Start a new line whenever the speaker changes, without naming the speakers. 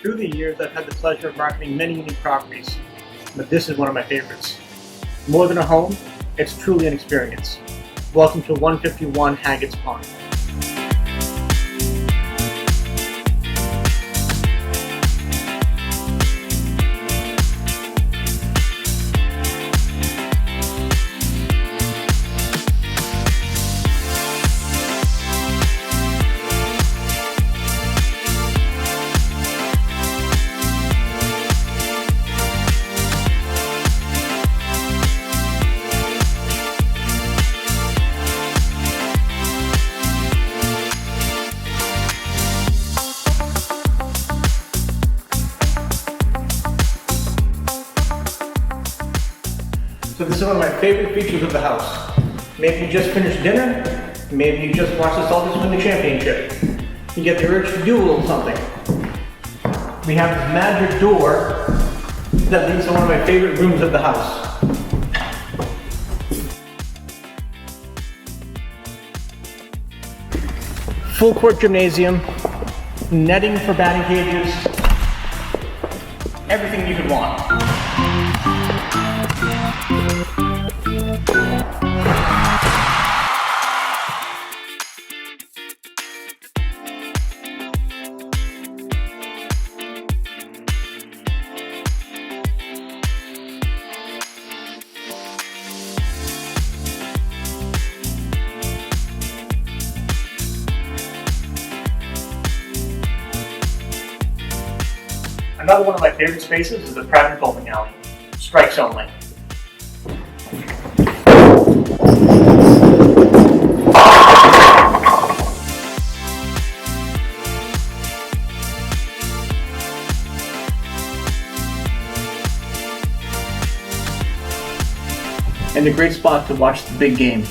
Through the years, I've had the pleasure of marketing many unique properties, but this is one of my favorites. More than a home, it's truly an experience. Welcome to 151 Haggetts Pond. So this is one of my favorite features of the house. Maybe you just finished dinner, maybe you just watched the Celtics win the championship. You get the urge to do a little something. We have this magic door that leads to one of my favorite rooms of the house. Full court gymnasium, netting for batting cages, everything you could want. Another one of my favorite spaces is the private bowling alley. Strikes only. And a great spot to watch the big game.